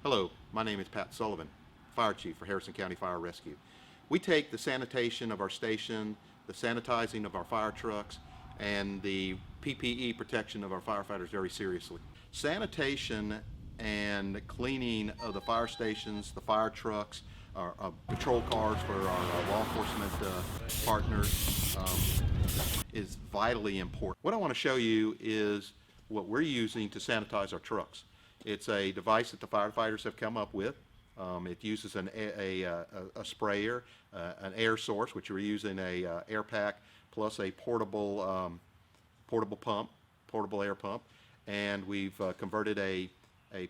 Hello, my name is Pat Sullivan, Fire Chief for Harrison County Fire Rescue. We take the sanitation of our station, the sanitizing of our fire trucks, and the PPE protection of our firefighters very seriously. Sanitation and cleaning of the fire stations, the fire trucks, our patrol cars for our law enforcement partners is vitally important. What I want to show you is what we're using to sanitize our trucks. It's a device that the firefighters have come up with. It uses a sprayer, an air source, which we're using a air pack plus a portable air pump, and we've converted a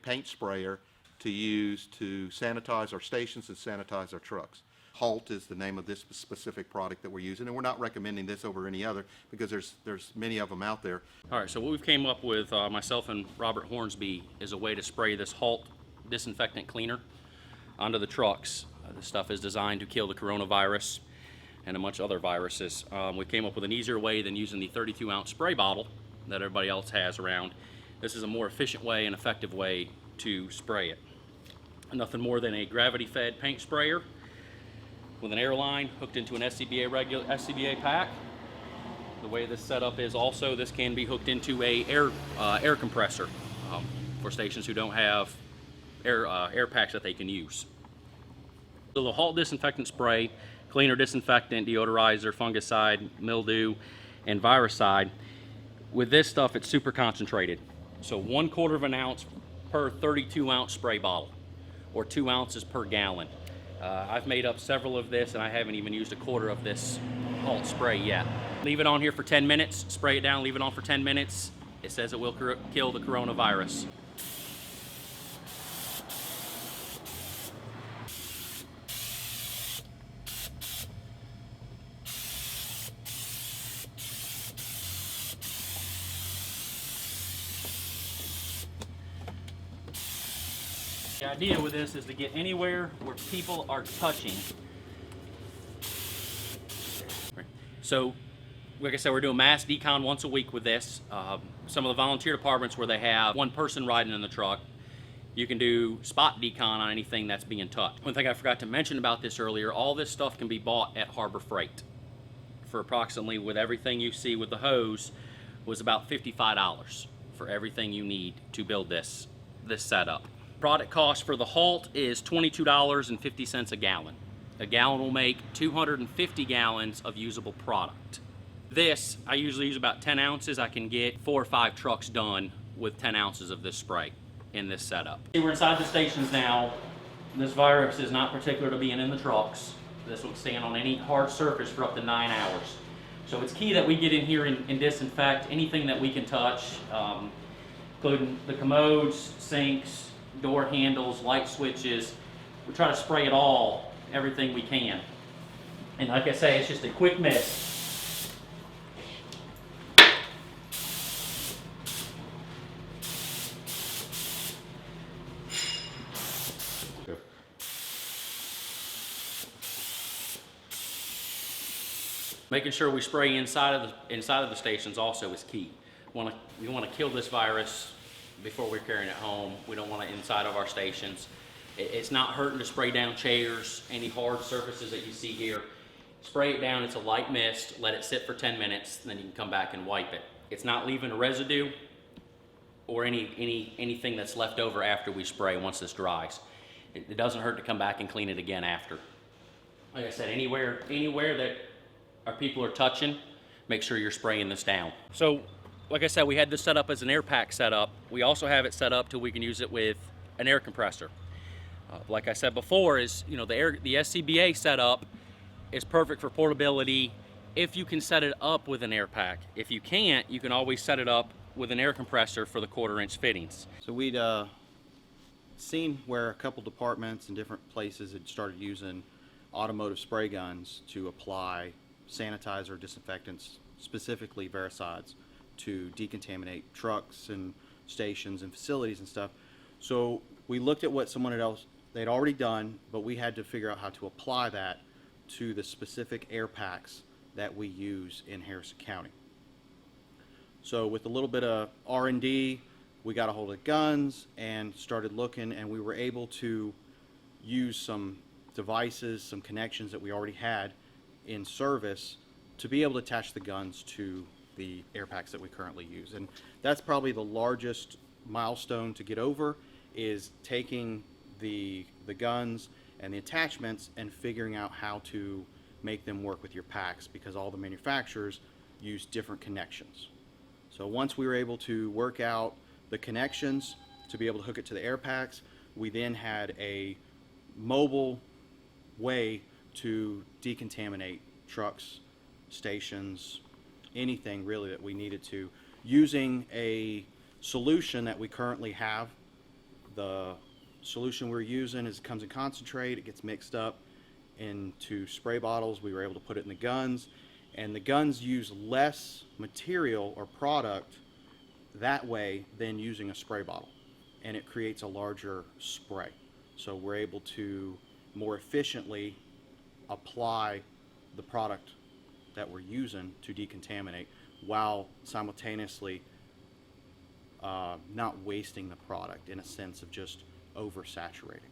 paint sprayer to use to sanitize our stations and sanitize our trucks. Halt is the name of this specific product that we're using, and we're not recommending this over any other because there's many of them out there. All right, so what we've came up with, myself and Robert Hornsby, is a way to spray this Halt disinfectant cleaner onto the trucks. This stuff is designed to kill the coronavirus and a bunch of other viruses. We came up with an easier way than using the 32-ounce spray bottle that everybody else has around. This is a more efficient way and effective way to spray it. Nothing more than a gravity-fed paint sprayer with an air line hooked into an SCBA pack. The way this setup is also, this can be hooked into a air compressor for stations who don't have air packs that they can use. So the Halt disinfectant spray, cleaner, disinfectant, deodorizer, fungicide, mildew, and viricide. With this stuff, it's super concentrated. So 1/4 of an ounce per 32-ounce spray bottle, or 2 ounces per gallon. I've made up several of this, and I haven't even used 1/4 of this Halt spray yet. Leave it on here for 10 minutes, spray it down, leave it on for 10 minutes. It says it will kill the coronavirus. The idea with this is to get anywhere where people are touching. So, like I said, we're doing mass decon once a week with this. Some of the volunteer departments where they have one person riding in the truck, you can do spot decon on anything that's being touched. One thing I forgot to mention about this earlier, all this stuff can be bought at Harbor Freight for approximately, with everything you see with the hose, was about $55 for everything you need to build this setup. Product cost for the Halt is $22.50 a gallon. A gallon will make 250 gallons of usable product. This, I usually use about 10 ounces. I can get 4 or 5 trucks done with 10 ounces of this spray in this setup. We're inside the stations now. This virus is not particular to being in the trucks. This will stand on any hard surface for up to 9 hours. So it's key that we get in here and disinfect anything that we can touch, including the commodes, sinks, door handles, light switches. We try to spray it all, everything we can. And like I say, it's just a quick mist. Making sure we spray inside of the stations also is key. We want to kill this virus before we're carrying it home. We don't want it inside of our stations. It's not hurting to spray down chairs, any hard surfaces that you see here. Spray it down, it's a light mist, let it sit for 10 minutes, and then you can come back and wipe it. It's not leaving a residue or anything that's left over after we spray once this dries. It doesn't hurt to come back and clean it again after. Like I said, anywhere that our people are touching, make sure you're spraying this down. So, like I said, we had this set up as an air pack setup. We also have it set up till we can use it with an air compressor. Like I said before, is the SCBA setup is perfect for portability if you can set it up with an air pack. If you can't, you can always set it up with an air compressor for the 1/4-inch fittings. So we'd seen where a couple departments in different places had started using automotive spray guns to apply sanitizer disinfectants, specifically viricides, to decontaminate trucks and stations and facilities and stuff. So we looked at what they'd already done, but we had to figure out how to apply that to the specific air packs that we use in Harrison County. So with a little bit of R&D, we got a hold of guns and started looking, and we were able to use some devices, some connections that we already had in service to be able to attach the guns to the air packs that we currently use. And that's probably the largest milestone to get over, is taking the guns and the attachments and figuring out how to make them work with your packs, because all the manufacturers use different connections. So once we were able to work out the connections to be able to hook it to the air packs, we then had a mobile way to decontaminate trucks, stations, anything really that we needed to, using a solution that we currently have. The solution we're using comes in concentrate. It gets mixed up into spray bottles. We were able to put it in the guns, and the guns use less material or product that way than using a spray bottle, and it creates a larger spray. So we're able to more efficiently apply the product that we're using to decontaminate, while simultaneously not wasting the product in a sense of just oversaturating.